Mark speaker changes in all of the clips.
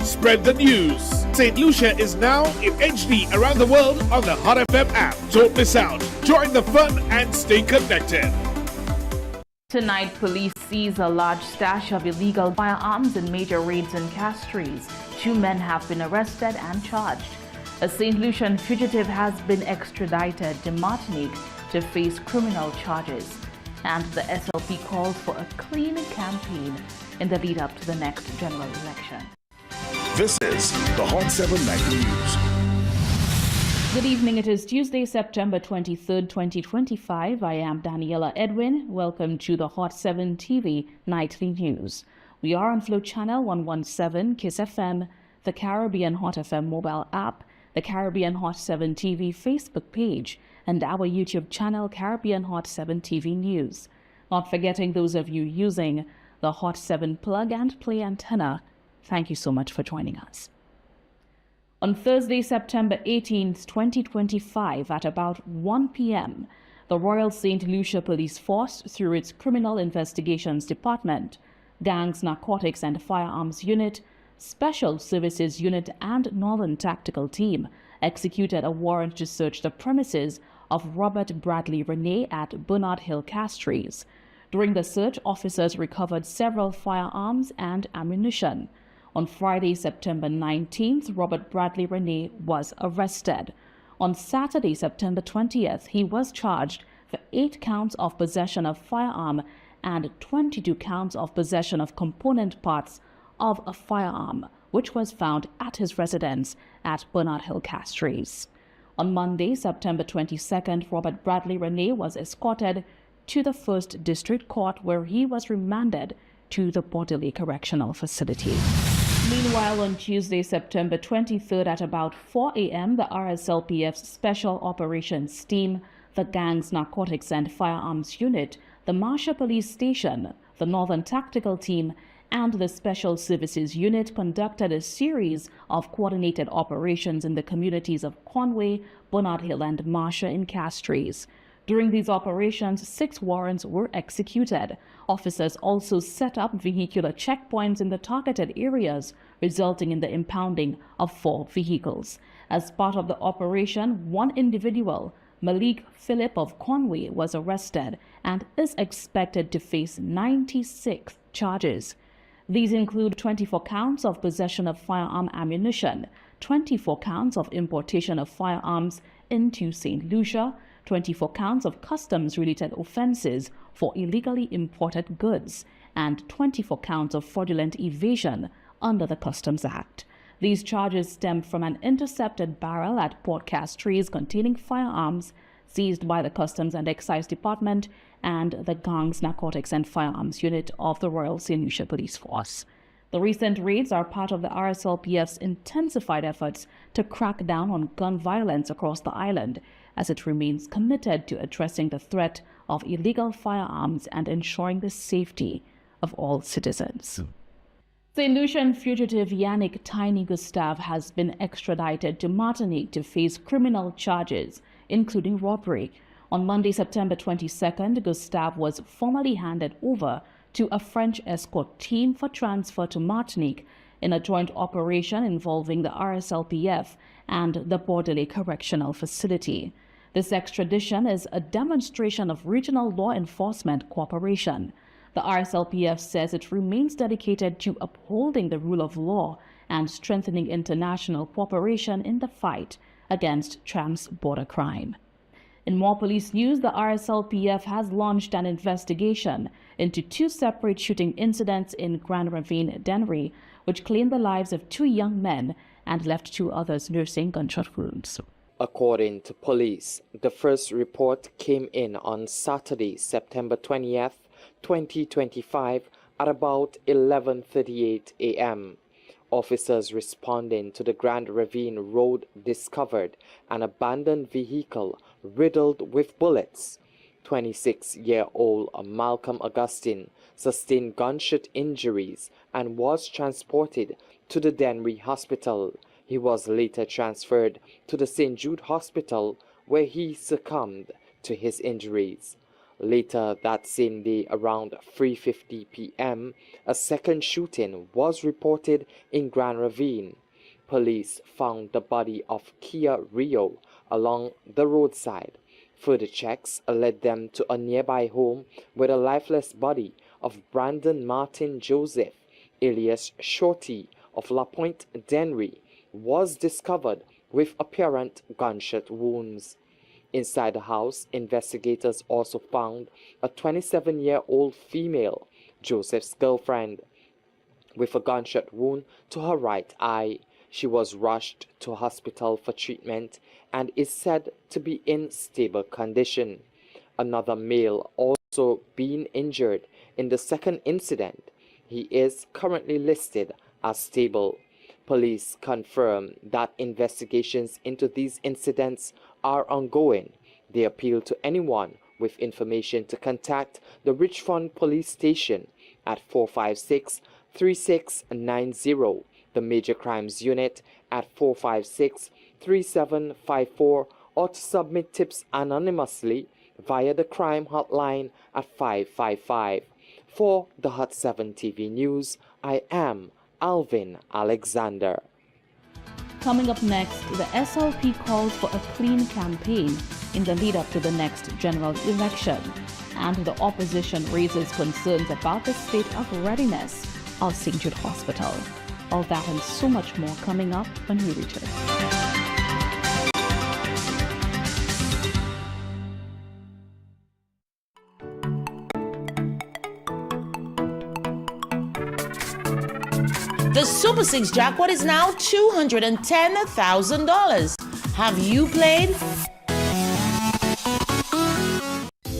Speaker 1: Spread the news. St. Lucia is now in HD around the world on the Hot FM app. Don't miss out. Join the fun and stay connected.
Speaker 2: Tonight, police seize a large stash of illegal firearms in major raids in Castries. 2 men have been arrested and charged. A St. Lucian fugitive has been extradited to Martinique to face criminal charges. And the SLP calls for a clean campaign in the lead up to the next general election.
Speaker 3: This is the Hot 7 Nightly News.
Speaker 2: Good evening. It is Tuesday, September 23rd, 2025. I am Daniela Edwin. Welcome to the Hot 7 TV Nightly News. We are on Flow Channel 117, Kiss FM, the Caribbean Hot FM mobile app, the Caribbean Hot 7 TV Facebook page, and our YouTube channel, Caribbean Hot 7 TV News. Not forgetting those of you using the Hot 7 plug and play antenna, thank you so much for joining us. On Thursday, September 18th, 2025, at about 1 p.m., the Royal St. Lucia Police Force, through its Criminal Investigations Department, Gangs, Narcotics and Firearms Unit, Special Services Unit and Northern Tactical Team, executed a warrant to search the premises of Robert Bradley Rene at Bernard Hill Castries. During the search, officers recovered several firearms and ammunition. On Friday, September 19th, Robert Bradley Rene was arrested. On Saturday, September 20th, he was charged for 8 counts of possession of firearm and 22 counts of possession of component parts of a firearm, which was found at his residence at Bernard Hill Castries. On Monday, September 22nd, Robert Bradley Rene was escorted to the 1st District Court, where he was remanded to the Bordelais Correctional Facility. Meanwhile, on Tuesday, September 23rd at about 4 a.m., the RSLPF's Special Operations Team, the Gangs, Narcotics and Firearms Unit, the Marshall Police Station, the Northern Tactical Team, and the Special Services Unit conducted a series of coordinated operations in the communities of Conway, Bernard Hill and Marshall in Castries. During these operations, 6 warrants were executed. Officers also set up vehicular checkpoints in the targeted areas, resulting in the impounding of 4 vehicles. As part of the operation, 1 individual, Malik Philip of Conway, was arrested and is expected to face 96 charges. These include 24 counts of possession of firearm ammunition, 24 counts of importation of firearms into St. Lucia, 24 counts of customs-related offenses for illegally imported goods, and 24 counts of fraudulent evasion under the Customs Act. These charges stemmed from an intercepted barrel at Port Castries containing firearms seized by the Customs and Excise Department and the Gangs, Narcotics and Firearms Unit of the Royal St. Lucia Police Force. The recent raids are part of the RSLPF's intensified efforts to crack down on gun violence across the island, as it remains committed to addressing the threat of illegal firearms and ensuring the safety of all citizens. St. Lucian fugitive Yannick Tiny Gustave has been extradited to Martinique to face criminal charges, including robbery. On Monday, September 22nd, Gustave was formally handed over to a French escort team for transfer to Martinique in a joint operation involving the RSLPF and the Bordelais Correctional Facility. This extradition is a demonstration of regional law enforcement cooperation. The RSLPF says it remains dedicated to upholding the rule of law and strengthening international cooperation in the fight against trans-border crime. In more police news, the RSLPF has launched an investigation into 2 separate shooting incidents in Grand Ravine, Dennery, which claimed the lives of 2 young men and left 2 others nursing gunshot wounds.
Speaker 4: According to police, the first report came in on Saturday, September 20th, 2025 at about 11:38 a.m. Officers responding to the Grand Ravine Road discovered an abandoned vehicle riddled with bullets. 26-year-old Malcolm Augustine sustained gunshot injuries and was transported to the Dennery Hospital. He was later transferred to the St. Jude Hospital, where he succumbed to his injuries. Later that same day, around 3:50 p.m., a second shooting was reported in Grand Ravine. Police found the body of Kia Rio along the roadside. Further checks led them to a nearby home where the lifeless body of Brandon Martin Joseph, alias Shorty of La Pointe Dennery, was discovered with apparent gunshot wounds. Inside the house, investigators also found a 27-year-old female, Joseph's girlfriend, with a gunshot wound to her right eye. She was rushed to a hospital for treatment and is said to be in stable condition. Another male also being injured in the second incident. He is currently listed as stable. Police confirm that investigations into these incidents are ongoing. They appeal to anyone with information to contact the Richmond Police Station at 456-3690, the Major Crimes Unit at 456-3754, or to submit tips anonymously via the crime hotline at 555. For the Hot 7 TV News, I am Alvin Alexander.
Speaker 2: Coming up next, the SLP calls for a clean campaign in the lead up to the next general election, and the opposition raises concerns about the state of readiness of St. Jude Hospital. All that and so much more coming up when we return.
Speaker 5: The Super 6 jackpot is now $210,000. Have you played?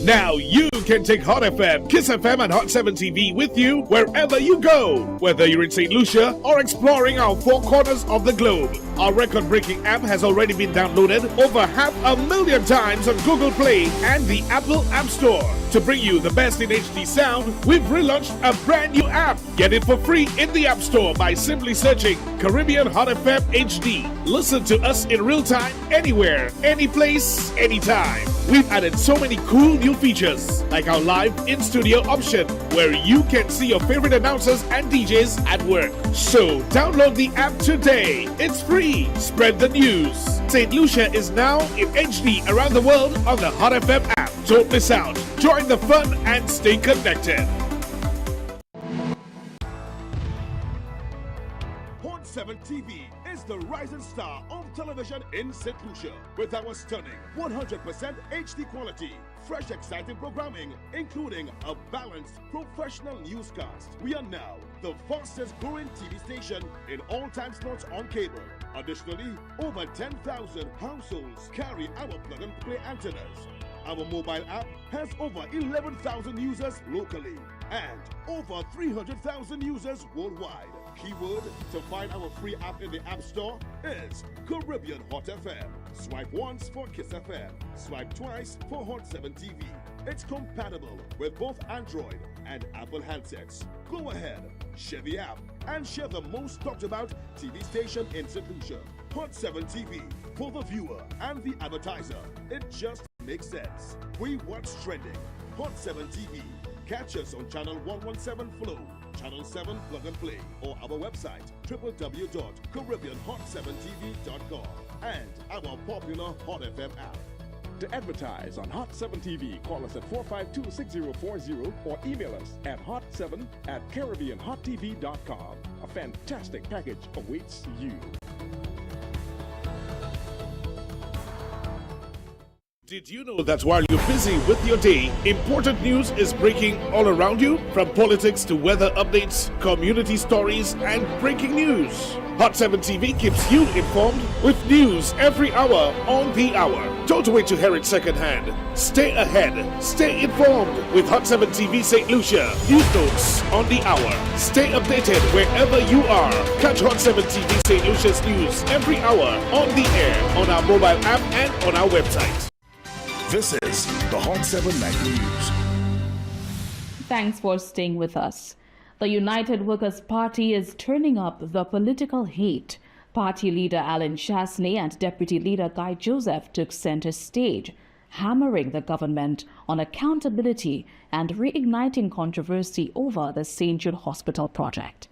Speaker 1: Now you can take Hot FM, Kiss FM, and Hot 7 TV with you wherever you go. Whether you're in St. Lucia or exploring our four corners of the globe. Our record-breaking app has already been downloaded over 500,000 times on Google Play and the Apple App Store. To bring you the best in HD sound, we've relaunched a brand new app. Get it for free in the App Store by simply searching Caribbean Hot FM HD. Listen to us in real time, anywhere, any place, anytime. We've added so many cool new features, like our live in-studio option, where you can see your favorite announcers and DJs at work. So download the app today. It's free. Spread the news. St. Lucia is now in HD around the world on the Hot FM app. Don't miss out. Join the fun and stay connected.
Speaker 3: Hot 7 TV is the rising star of television in St. Lucia with our stunning 100% HD quality, fresh, exciting programming, including a balanced, professional newscast. We are now the fastest growing TV station in all time slots on cable. Additionally, over 10,000 households carry our plug-and-play antennas. Our mobile app has over 11,000 users locally and over 300,000 users worldwide. Keyword to find our free app in the App Store is Caribbean Hot FM. Swipe once for Kiss FM. Swipe twice for Hot 7 TV. It's compatible with both Android and Apple handsets. Go ahead, share the app, and share the most talked about TV station in St. Lucia. Hot 7 TV, for the viewer and the advertiser. It just makes sense. We watch trending. Hot 7 TV. Catch us on channel 117 Flow, channel 7 Plug and Play, or our website www.caribbeanhot7tv.com and our popular Hot FM app.
Speaker 6: To advertise on Hot 7 TV, call us at 452-6040 or email us at hot7@caribbeanhottv.com. A fantastic package awaits you.
Speaker 1: Did you know that while you're busy with your day, important news is breaking all around you? From politics to weather updates, community stories, and breaking news. Hot 7 TV keeps you informed with news every hour on the hour. Don't wait to hear it secondhand. Stay ahead. Stay informed with Hot 7 TV St. Lucia. News notes on the hour. Stay updated wherever you are. Catch Hot 7 TV St. Lucia's news every hour on the air, on our mobile app, and on our website.
Speaker 3: This is the Hot 7 Nightly News.
Speaker 2: Thanks for staying with us. The United Workers' Party is turning up the political heat. Party leader Alan Chasney and Deputy Leader Guy Joseph took center stage. hammering the government on accountability and reigniting controversy over the St. Jude Hospital project.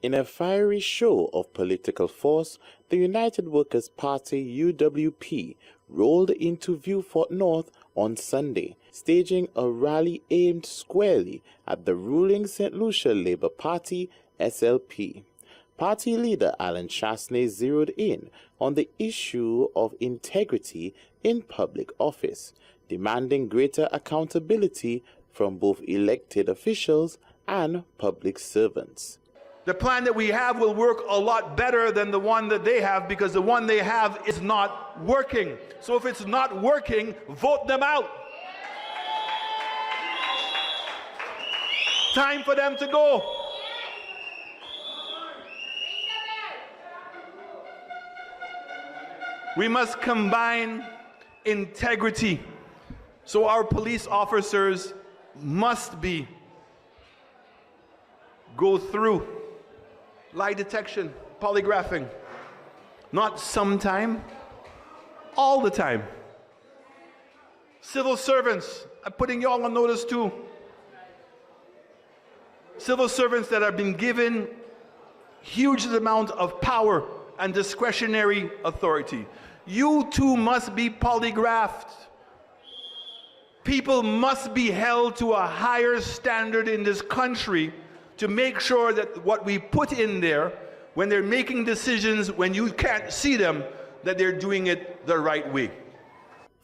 Speaker 7: In a fiery show of political force, the United Workers' Party UWP rolled into Vieux Fort North on Sunday, staging a rally aimed squarely at the ruling St. Lucia Labour Party SLP. Party leader Alan Chasney zeroed in on the issue of integrity in public office, demanding greater accountability from both elected officials and public servants.
Speaker 8: The plan that we have will work a lot better than the one that they have, because the one they have is not working. So if it's not working, vote them out. Time for them to go. We must combine integrity. So our police officers must go through lie detection, polygraphing, not sometime, all the time. Civil servants, I'm putting y'all on notice too. Civil servants that have been given huge amount of power and discretionary authority. You too must be polygraphed. People must be held to a higher standard in this country to make sure that what we put in there, when they're making decisions, when you can't see them, that they're doing it the right way.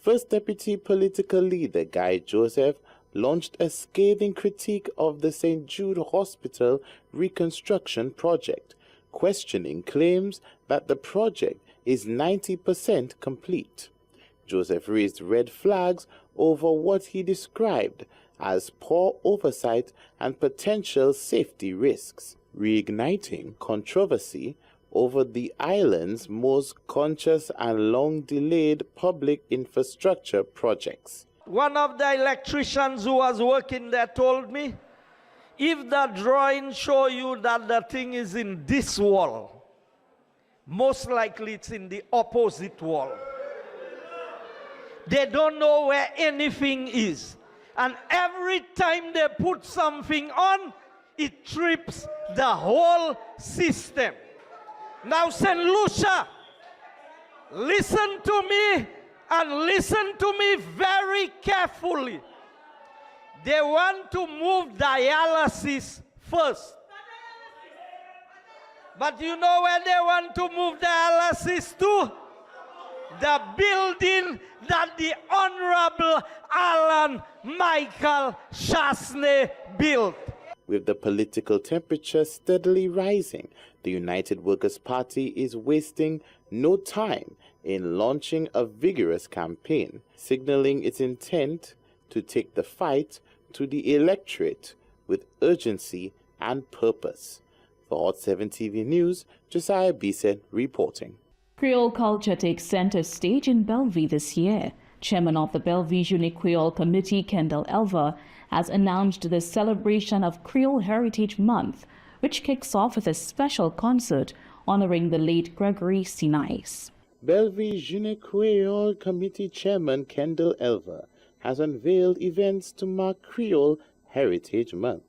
Speaker 7: First Deputy Political Leader Guy Joseph launched a scathing critique of the St. Jude Hospital reconstruction project, questioning claims that the project is 90% complete. Joseph raised red flags over what he described as poor oversight and potential safety risks, reigniting controversy over the island's most conscious and long-delayed public infrastructure projects.
Speaker 9: One of the electricians who was working there told me, if the drawing show you that the thing is in this wall, most likely it's in the opposite wall. They don't know where anything is. And every time they put something on, it trips the whole system. Now, St. Lucia, listen to me and listen to me very carefully. They want to move dialysis first. But you know where they want to move dialysis to? The building that the Honorable Alan Michael Chasney built.
Speaker 7: With the political temperature steadily rising, the United Workers' Party is wasting no time in launching a vigorous campaign, signaling its intent to take the fight to the electorate with urgency and purpose. For Hot 7 TV News, Josiah Bisset reporting.
Speaker 2: Creole culture takes center stage in Bellevue this year. Chairman of the Bellevue Jeune Creole Committee, Kendall Elver, has announced the celebration of Creole Heritage Month, which kicks off with a special concert honoring the late Gregory Sinais.
Speaker 7: Bellevue Jeune Creole Committee Chairman Kendall Elver has unveiled events to mark Creole Heritage Month.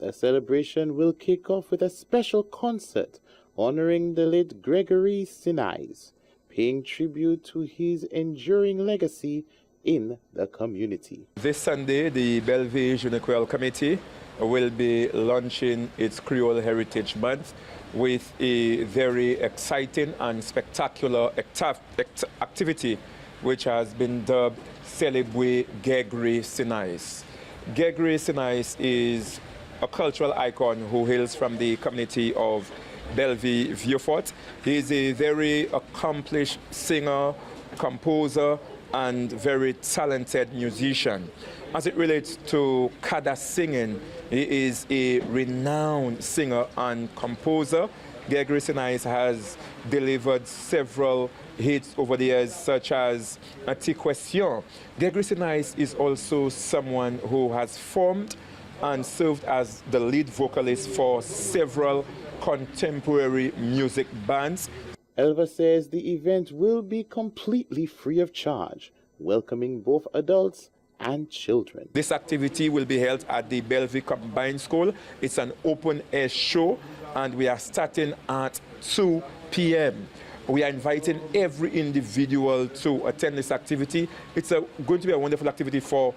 Speaker 7: The celebration will kick off with a special concert honoring the late Gregory Sinais, paying tribute to his enduring legacy in the community.
Speaker 10: This Sunday, the Bellevue Jeune Creole Committee will be launching its Creole Heritage Month with a very exciting and spectacular activity which has been dubbed Celebrate Gregory Sinais. Gregory Sinais is a cultural icon who hails from the community of Bellevue Vieux Fort. He is a very accomplished singer, composer, and very talented musician. As it relates to Kada singing, he is a renowned singer and composer. Gregory Sinais has delivered several hits over the years, such as Ati Question. Gregory Sinais is also someone who has formed and served as the lead vocalist for several contemporary music bands.
Speaker 7: Elva says the event will be completely free of charge, welcoming both adults and children.
Speaker 10: This activity will be held at the Bellevue Combined School. It's an open-air show, and we are starting at 2 p.m. We are inviting every individual to attend this activity. It's going to be a wonderful activity for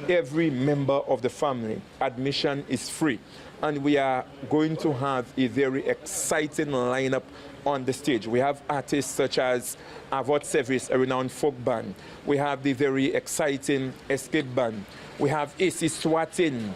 Speaker 10: every member of the family. Admission is free. And we are going to have a very exciting lineup on the stage. We have artists such as Avot Sevis, a renowned folk band. We have the very exciting Escape Band. We have AC Swatin,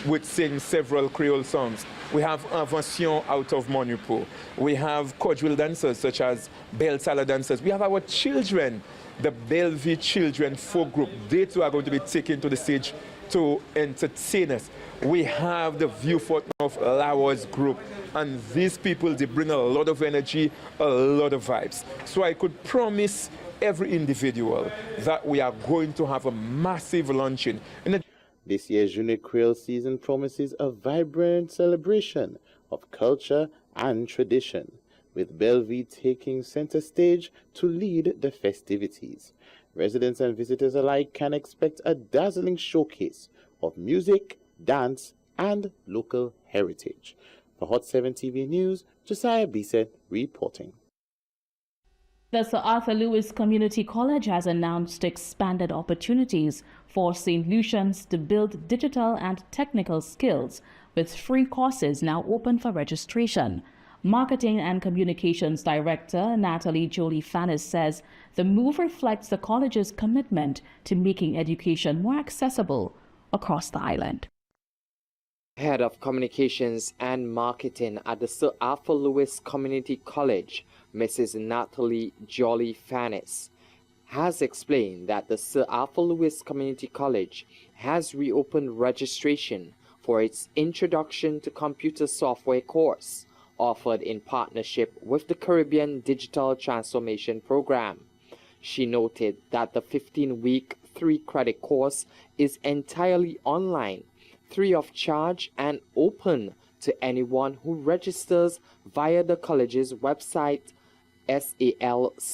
Speaker 10: which sings several Creole songs. We have Invention out of Monipo. We have cordial dancers such as Bell Sala dancers. We have our children, the Bellevue Children Folk Group. They too are going to be taken to the stage to entertain us. We have the Viewfort of Lawas group, and these people, they bring a lot of energy, a lot of vibes. So I could promise every individual that we are going to have a massive luncheon.
Speaker 7: This year's Journée Creole season promises a vibrant celebration of culture and tradition, with Bellevue taking center stage to lead the festivities. Residents and visitors alike can expect a dazzling showcase of music, dance, and local heritage. For Hot 7 TV News, Josiah Bisset reporting.
Speaker 2: The Sir Arthur Lewis Community College has announced expanded opportunities for St. Lucians to build digital and technical skills, with free courses now open for registration. Marketing and Communications Director Natalie Jolie Fannis says the move reflects the college's commitment to making education more accessible across the island.
Speaker 4: Head of Communications and Marketing at the Sir Arthur Lewis Community College, Mrs. Natalie Jolie Fannis, has explained that the Sir Arthur Lewis Community College has reopened registration for its Introduction to Computer Software course, offered in partnership with the Caribbean Digital Transformation Program. She noted that the 15-week 3-credit course is entirely online, free of charge, and open to anyone who registers via the college's website, salcc.edu.lc.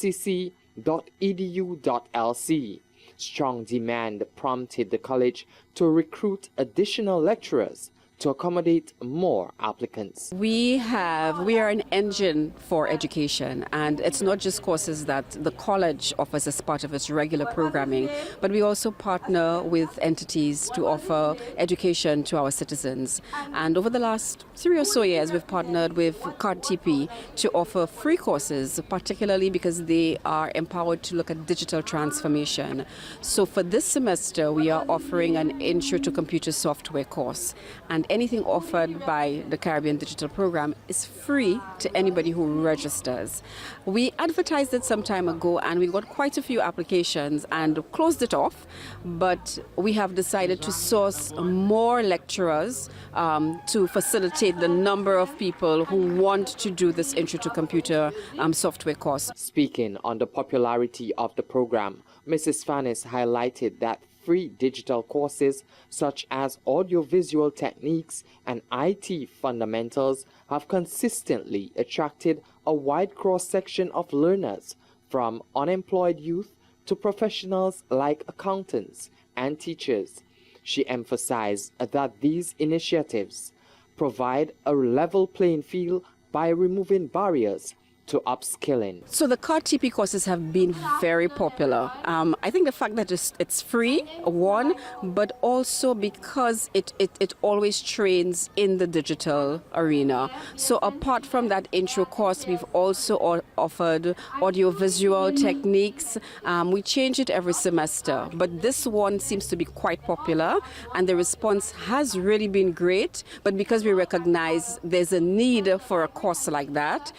Speaker 4: Strong demand prompted the college to recruit additional lecturers to accommodate more applicants.
Speaker 11: We are an engine for education, and it's not just courses that the college offers as part of its regular programming, but we also partner with entities to offer education to our citizens. And over the last 3 or so years, we've partnered with CARTP to offer free courses, particularly because they are empowered to look at digital transformation. So for this semester, we are offering an Intro to Computer Software course, and anything offered by the Caribbean Digital Program is free to anybody who registers. We advertised it some time ago, and we got quite a few applications and closed it off, but we have decided to source more lecturers to facilitate the number of people who want to do this Intro to Computer Software course.
Speaker 4: Speaking on the popularity of the program, Mrs. Fannis highlighted that free digital courses such as audiovisual techniques and IT fundamentals have consistently attracted a wide cross-section of learners, from unemployed youth to professionals like accountants and teachers. She emphasized that these initiatives provide a level playing field by removing barriers to upskilling.
Speaker 11: So the CARTP courses have been very popular. I think the fact that it's free, one, but also because it always trains in the digital arena. So apart from that intro course, we've also offered audiovisual techniques. We change it every semester, but this one seems to be quite popular, and the response has really been great. But because we recognize there's a need for a course like that,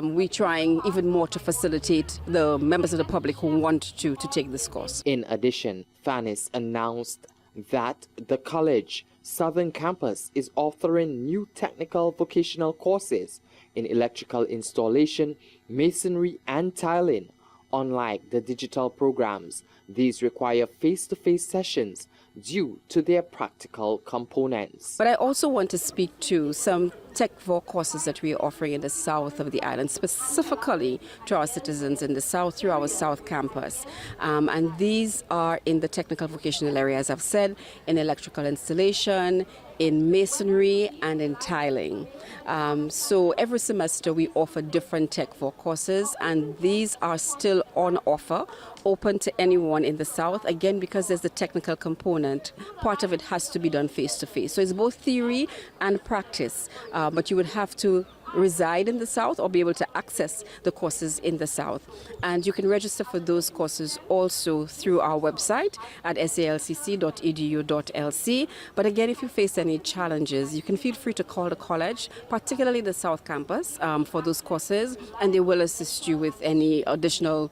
Speaker 11: we trying even more to facilitate the members of the public who want to take this course.
Speaker 4: In addition, Fannis announced that the college Southern Campus is offering new technical vocational courses in electrical installation, masonry, and tiling. Unlike the digital programs, these require face-to-face sessions due to their practical components.
Speaker 11: But I also want to speak to some Tech 4 courses that we are offering in the south of the island, specifically to our citizens in the south through our south campus. And these are in the technical vocational area, as I've said, in electrical installation, in masonry, and in tiling. So every semester we offer different Tech 4 courses, and these are still on offer, open to anyone in the south. Again, because there's the technical component, part of it has to be done face to face. So it's both theory and practice, but you would have to reside in the south or be able to access the courses in the south. And you can register for those courses also through our website at salcc.edu.lc. But again, if you face any challenges, you can feel free to call the college, particularly the South Campus, for those courses, and they will assist you with any additional,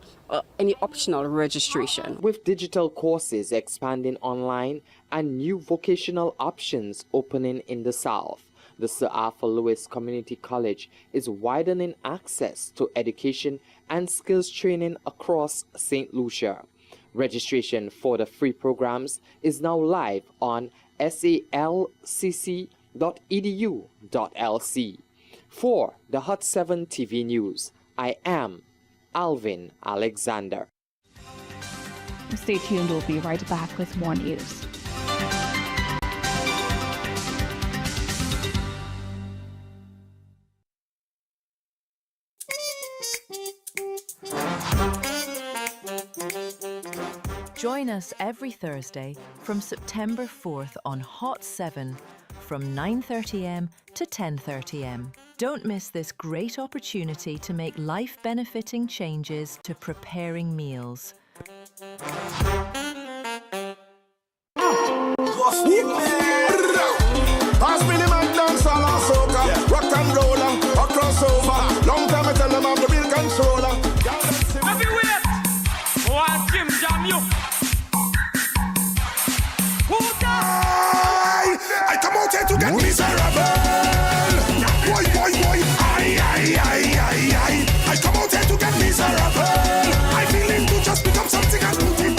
Speaker 11: any optional registration.
Speaker 4: With digital courses expanding online and new vocational options opening in the South, the Sir Arthur Lewis Community College is widening access to education and skills training across St. Lucia. Registration for the free programs is now live on salcc.edu.lc. For the Hot 7 TV News, I am Alvin Alexander.
Speaker 2: Stay tuned, we'll be right back with more news.
Speaker 12: Join us every Thursday from September 4th on Hot 7 from 9:30am to 10:30am. Don't miss this great opportunity to make life-benefiting changes to preparing meals.
Speaker 13: Pass me the man dance all our soca, rock and roll and a crossover. Long time I tell them I'm the real controller.
Speaker 9: Everywhere, one Jim Jam you.
Speaker 13: I come out here to get miserable. Boy, boy, boy. I come out here to get miserable. I feel to just become something and put it.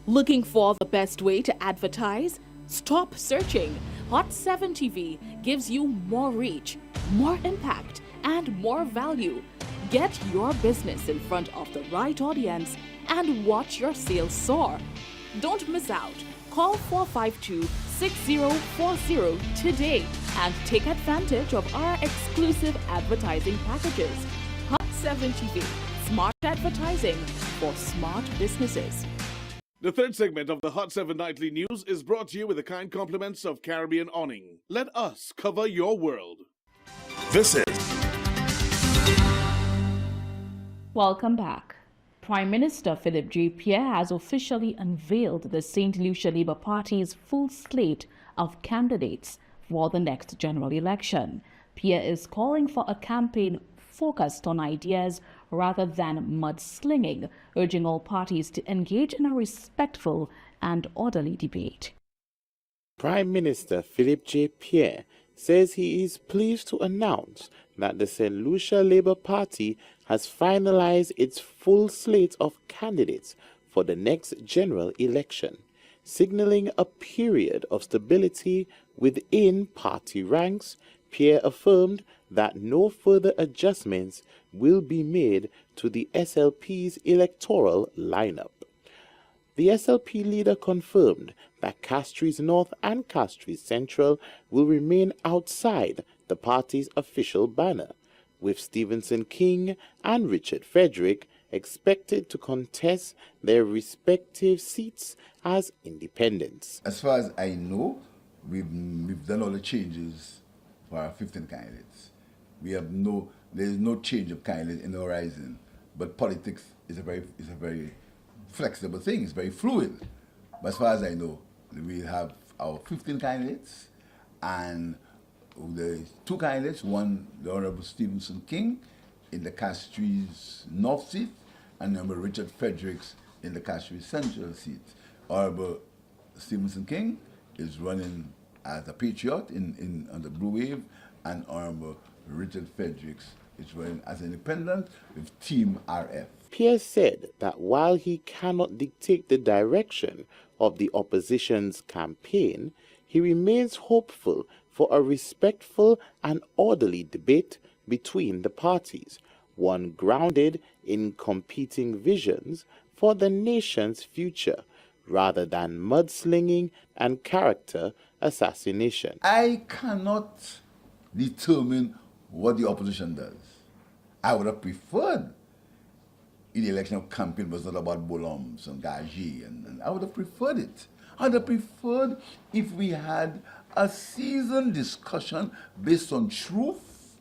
Speaker 2: Looking for the best way to advertise? Stop searching. Hot 7 TV gives you more reach, more impact, and more value. Get your business in front of the right audience and watch your sales soar. Don't miss out. Call 452-6040 today and take advantage of our exclusive advertising packages. Hot 7 TV, smart advertising for smart businesses.
Speaker 1: The third segment of the Hot 7 Nightly News is brought to you with the kind compliments of Caribbean Awning. Let us cover your world.
Speaker 3: This is...
Speaker 2: Welcome back. Prime Minister Philip J. Pierre has officially unveiled the St. Lucia Labour Party's full slate of candidates for the next general election. Pierre is calling for a campaign focused on ideas rather than mudslinging, urging all parties to engage in a respectful and orderly debate.
Speaker 7: Prime Minister Philip J. Pierre says he is pleased to announce that the St. Lucia Labour Party has finalized its full slate of candidates for the next general election, signaling a period of stability within party ranks. Pierre affirmed that no further adjustments will be made to the SLP's electoral lineup. The SLP leader confirmed that Castries North and Castries Central will remain outside the party's official banner, with Stevenson King and Richard Frederick expected to contest their respective seats as independents.
Speaker 14: As far as I know, we've done all the changes for our 15 candidates. There's no change of candidates in the horizon, but politics is a very flexible thing. It's very fluid. But as far as I know, we have our 15 candidates, and the two candidates, one, the Honorable Stevenson King in the Castries North seat, and Honorable Richard Fredericks in the Castries Central seat. Honorable Stevenson King is running as a patriot on the Blue Wave, and Honorable Richard Fredericks is running as an independent with Team RF.
Speaker 7: Pierce said that while he cannot dictate the direction of the opposition's campaign, he remains hopeful for a respectful and orderly debate between the parties, one grounded in competing visions for the nation's future, rather than mudslinging and character assassination.
Speaker 14: I cannot determine what the opposition does. I would have preferred if the election campaign was not about Bolums and Gaji, and I would have preferred it. I would have preferred if we had a seasoned discussion based on truth,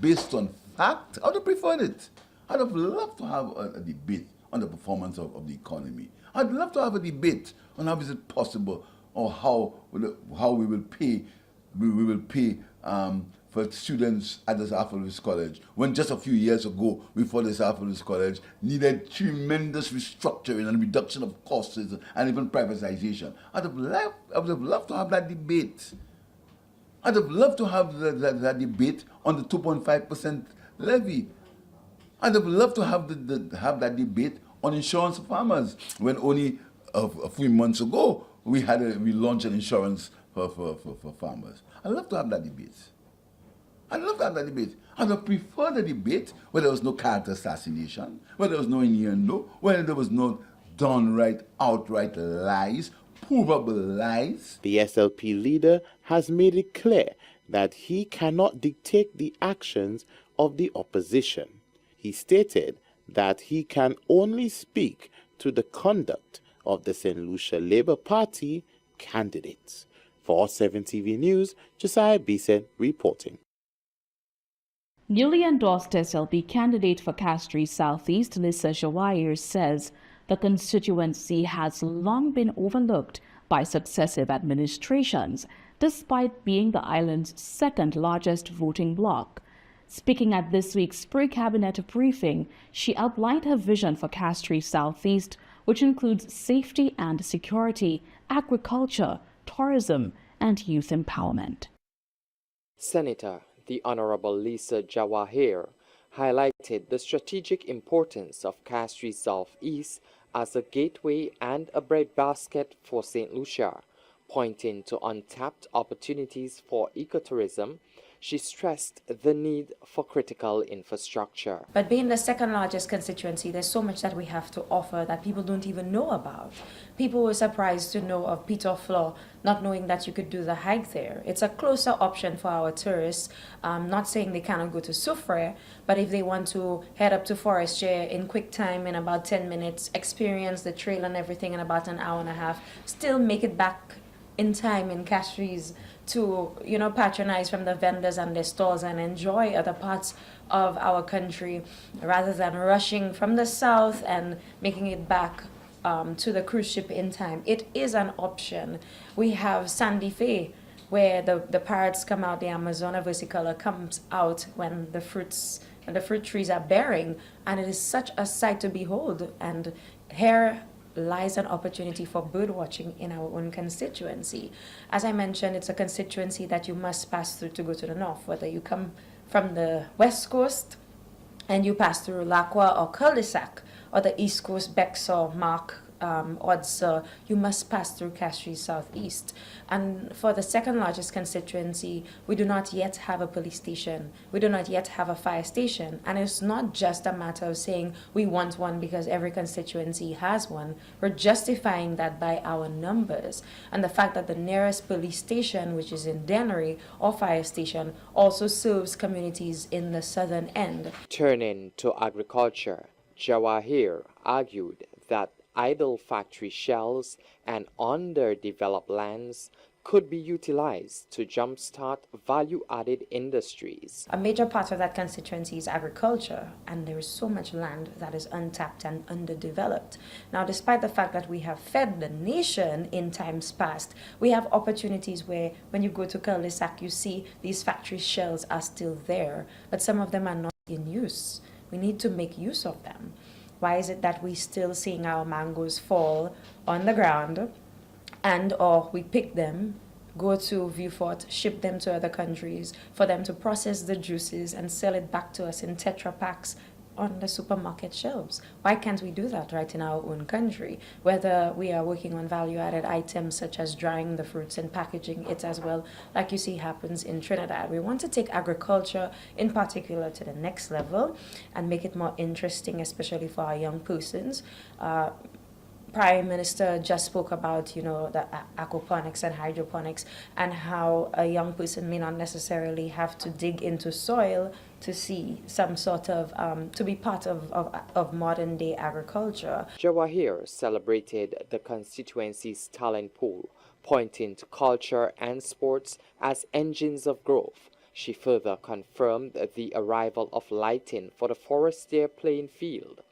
Speaker 14: based on fact. I would have preferred it. I'd have loved to have a debate on the performance of the economy. I'd love to have a debate on how is it possible, or how we will pay for students at the South Phillips College, when just a few years ago, before the South Phillips College needed tremendous restructuring and reduction of costs and even privatization. I would have loved to have that debate. I'd have loved to have that debate on the 2.5% levy. I'd have loved to have that debate on insurance for farmers, when only a few months ago we launched an insurance for farmers. I'd love to have that debate. I'd love to have that debate. I'd have preferred the debate where there was no character assassination, where there was no innuendo, where there was no downright, outright lies, provable lies.
Speaker 7: The SLP leader has made it clear that he cannot dictate the actions of the opposition. He stated that he can only speak to the conduct of the St. Lucia Labour Party candidates. For 7 TV News, Josiah Beeson reporting.
Speaker 2: Newly endorsed SLP candidate for Castries Southeast, Lisa Shawaier, says the constituency has long been overlooked by successive administrations, despite being the island's second largest voting bloc. Speaking at this week's pre-cabinet briefing, she outlined her vision for Castries Southeast, which includes safety and security, agriculture, tourism, and youth empowerment.
Speaker 4: Senator the Honorable Lisa Jawahir highlighted the strategic importance of Castries Southeast as a gateway and a breadbasket for St. Lucia, pointing to untapped opportunities for ecotourism. She stressed the need for critical infrastructure.
Speaker 15: But being the second largest constituency, there's so much that we have to offer that people don't even know about. People were surprised to know of Peter Floor, not knowing that you could do the hike there. It's a closer option for our tourists. Not saying they cannot go to Soufrière, but if they want to head up to Forestier in quick time, in about 10 minutes, experience the trail and everything in about an hour and a half, still make it back in time in Castries to, patronize from the vendors and their stores and enjoy other parts of our country, rather than rushing from the south and making it back to the cruise ship in time. It is an option. We have Sandy Fe, where the parrots come out, the Amazona versicolor comes out when the fruit trees are bearing, and it is such a sight to behold. And here lies an opportunity for bird watching in our own constituency. As I mentioned, it's a constituency that you must pass through to go to the north, whether you come from the west coast and you pass through Lacroix or Cul-de-Sac, or the east coast, Bexar, Mark, Odsa, you must pass through Castries Southeast. And for the second largest constituency, we do not yet have a police station. We do not yet have a fire station. And it's not just a matter of saying we want one because every constituency has one. We're justifying that by our numbers. And the fact that the nearest police station, which is in Dennery, or fire station, also serves communities in the southern end.
Speaker 4: Turning to agriculture, Jawahir argued that idle factory shells and underdeveloped lands could be utilized to jumpstart value-added industries.
Speaker 15: A major part of that constituency is agriculture, and there is so much land that is untapped and underdeveloped. Now, despite the fact that we have fed the nation in times past, we have opportunities where when you go to Cul-de-Sac, you see these factory shells are still there, but some of them are not in use. We need to make use of them. Why is it that we still seeing our mangoes fall on the ground and or we pick them, go to Vieux Fort, ship them to other countries for them to process the juices and sell it back to us in Tetra Paks on the supermarket shelves. Why can't we do that right in our own country? Whether we are working on value-added items such as drying the fruits and packaging it as well, like you see happens in Trinidad. We want to take agriculture in particular to the next level and make it more interesting, especially for our young persons. Prime Minister just spoke about, the aquaponics and hydroponics and how a young person may not necessarily have to dig into soil to see some sort of, to be part of modern day agriculture.
Speaker 4: Jawahir celebrated the constituency's talent pool, pointing to culture and sports as engines of growth. She further confirmed the arrival of lighting for the Forestier playing field,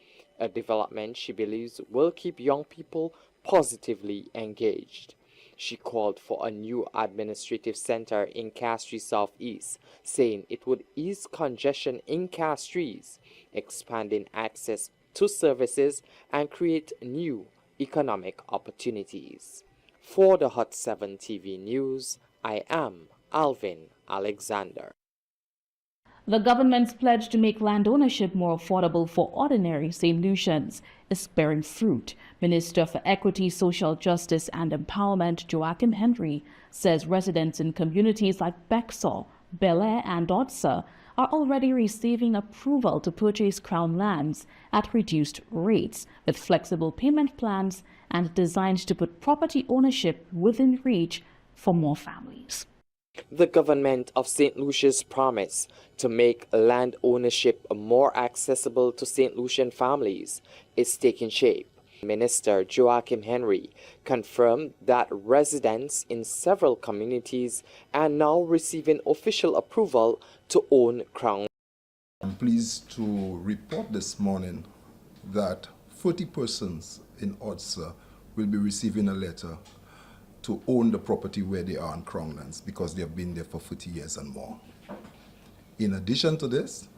Speaker 4: a development she believes will keep young people positively engaged. She called for a new administrative center in Castries Southeast, saying it would ease congestion in Castries, expanding access to services and create new economic opportunities. For the Hot 7 TV News, I am Alvin Alexander.
Speaker 2: The government's pledge to make land ownership more affordable for ordinary St. Lucians is bearing fruit. Minister for Equity, Social Justice and Empowerment Joachim Henry says residents in communities like Bexar, Bel Air and Otsa are already receiving approval to purchase Crown lands at reduced rates with flexible payment plans and designed to put property ownership within reach for more families.
Speaker 4: The government of St. Lucia's promise to make land ownership more accessible to St. Lucian families is taking shape. Minister Joachim Henry confirmed that residents in several communities are now receiving official approval to own Crown.
Speaker 16: I'm pleased to report this morning that 40 persons in Otsa will be receiving a letter to own the property where they are on Crown lands because they have been there for 40 years and more. In addition to this,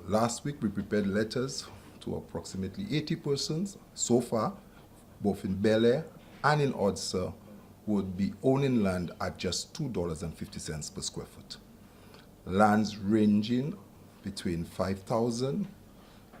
Speaker 16: last week we prepared letters to approximately 80 persons so far, both in Bel Air and in Otsa, would be owning land at just $2.50 per square foot. Lands ranging between 5,000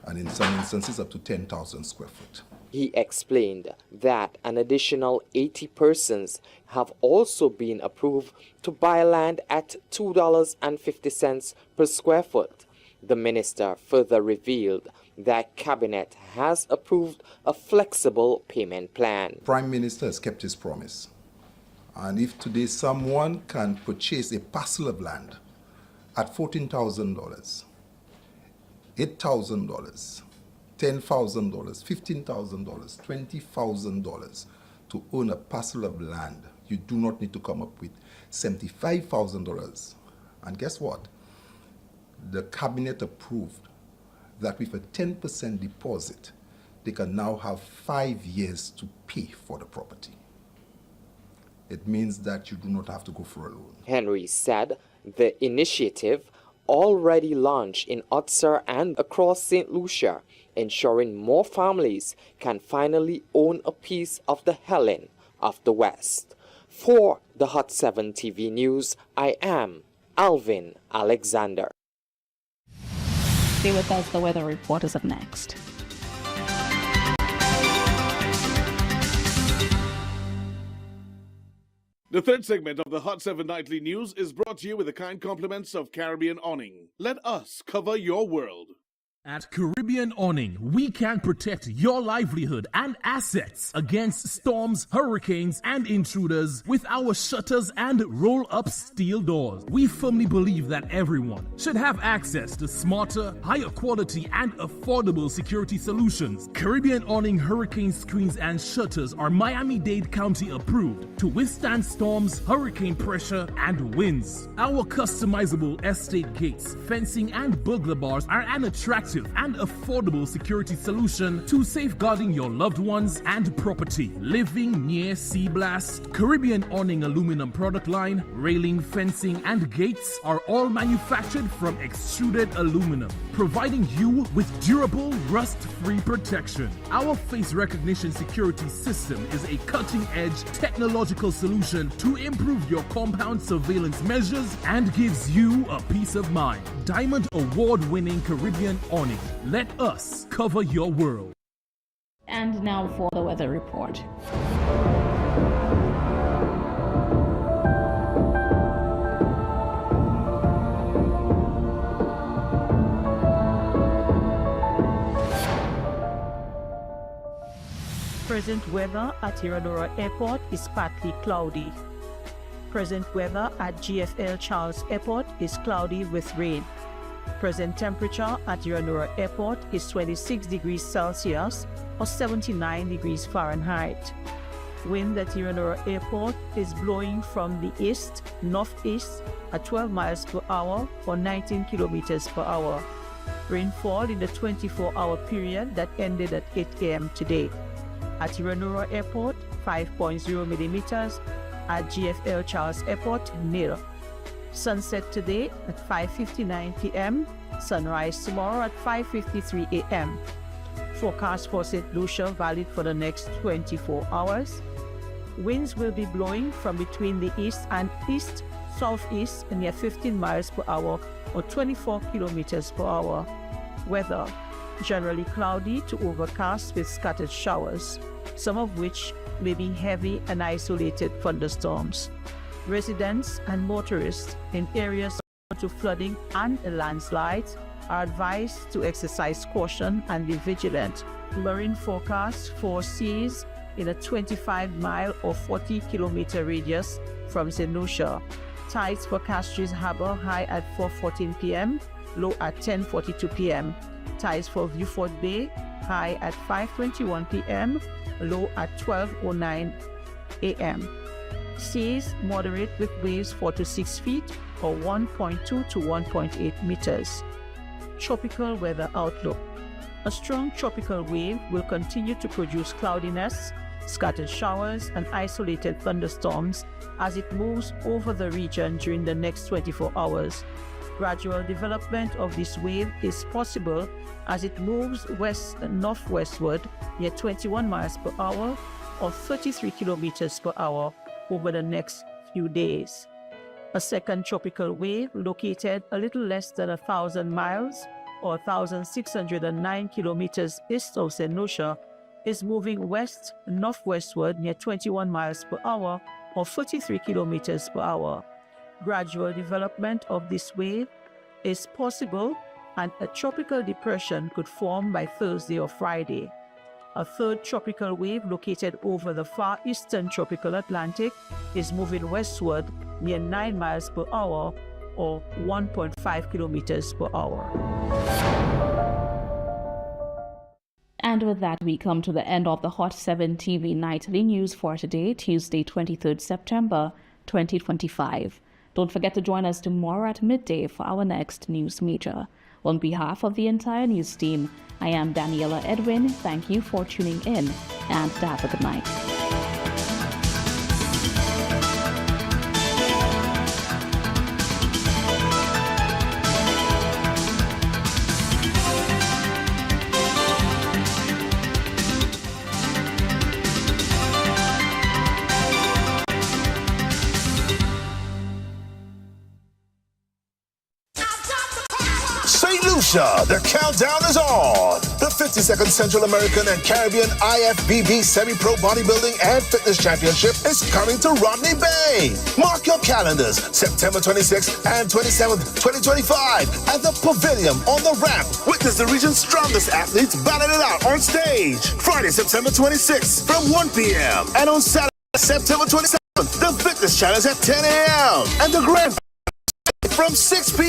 Speaker 16: and in some instances up to 10,000 square foot.
Speaker 4: He explained that an additional 80 persons have also been approved to buy land at $2.50 per square foot. The minister further revealed that Cabinet has approved a flexible payment plan.
Speaker 16: Prime Minister has kept his promise. And if today someone can purchase a parcel of land at $14,000, $8,000, $10,000, $15,000, $20,000 to own a parcel of land, you do not need to come up with $75,000. And guess what? The Cabinet approved that with a 10% deposit, they can now have 5 years to pay for the property. It means that you do not have to go for a loan.
Speaker 4: Henry said the initiative already launched in Otsa and across St. Lucia, ensuring more families can finally own a piece of the Helen of the West. For the Hot 7 TV News, I am Alvin Alexander.
Speaker 2: Stay with us, the weather report is up next.
Speaker 1: The third segment of the Hot 7 Nightly News is brought to you with the kind compliments of Caribbean Awning. Let us cover your world.
Speaker 17: At Caribbean Awning, we can protect your livelihood and assets against storms, hurricanes, and intruders with our shutters and roll-up steel doors. We firmly believe that everyone should have access to smarter, higher quality, and affordable security solutions. Caribbean Awning hurricane screens and shutters are Miami-Dade County approved to withstand storms, hurricane pressure, and winds. Our customizable estate gates, fencing, and burglar bars are an attractive effective and affordable security solution to safeguarding your loved ones and property. Living near Sea Blast, Caribbean Awning aluminum product line, railing, fencing, and gates are all manufactured from extruded aluminum, providing you with durable, rust-free protection. Our face recognition security system is a cutting-edge technological solution to improve your compound surveillance measures and gives you a peace of mind. Diamond Award-winning Caribbean Awning. Let us cover your world.
Speaker 2: And now for the weather report.
Speaker 18: Present weather at Iranora Airport is partly cloudy. Present weather at GFL Charles Airport is cloudy with rain. Present temperature at Iranora Airport is 26 degrees Celsius or 79 degrees Fahrenheit. Wind at Iranora Airport is blowing from the east-northeast at 12 miles per hour or 19 kilometers per hour. Rainfall in the 24-hour period that ended at 8 a.m. today. At Iranora Airport, 5.0 millimeters. At GFL Charles Airport, nil. Sunset today at 5:59 p.m. Sunrise tomorrow at 5:53 a.m. Forecast for St. Lucia valid for the next 24 hours. Winds will be blowing from between the east and east-southeast near 15 miles per hour or 24 kilometers per hour. Weather generally cloudy to overcast with scattered showers, some of which may be heavy and isolated thunderstorms. Residents and motorists in areas prone to flooding and landslides are advised to exercise caution and be vigilant. Marine forecast foresees in a 25-mile or 40-kilometer radius from St. Lucia. Tides for Castries Harbour high at 4:14 p.m., low at 10:42 p.m. Tides for Viewfort Bay high at 5:21 p.m., low at 12:09 a.m. Seas moderate with waves 4 to 6 feet or 1.2 to 1.8 meters. Tropical weather outlook. A strong tropical wave will continue to produce cloudiness, scattered showers, and isolated thunderstorms as it moves over the region during the next 24 hours. Gradual development of this wave is possible as it moves west-northwestward near 21 miles per hour or 33 kilometers per hour over the next few days. A second tropical wave located a little less than 1,000 miles or 1,609 kilometers east of St. Lucia is moving west-northwestward near 21 miles per hour or 33 kilometers per hour. Gradual development of this wave is possible and a tropical depression could form by Thursday or Friday. A third tropical wave located over the far eastern tropical Atlantic is moving westward near 9 miles per hour or 1.5 kilometers per hour.
Speaker 2: And with that, we come to the end of the Hot 7 TV Nightly News for today, Tuesday, 23rd September 2025. Don't forget to join us tomorrow at midday for our next news meter. On behalf of the entire news team, I am Daniela Edwin. Thank you for tuning in and have a good night.
Speaker 13: The countdown is on. The 52nd Central American and Caribbean IFBB Semi-Pro Bodybuilding and Fitness Championship is coming to Rodney Bay. Mark your calendars, September 26th and 27th, 2025 at the Pavilion on the Ramp. Witness the region's strongest athletes battle it out on stage. Friday, September 26th from 1 p.m. and on Saturday, September 27th, the Fitness Challenge at 10 a.m. and the Grand from 6 p.m.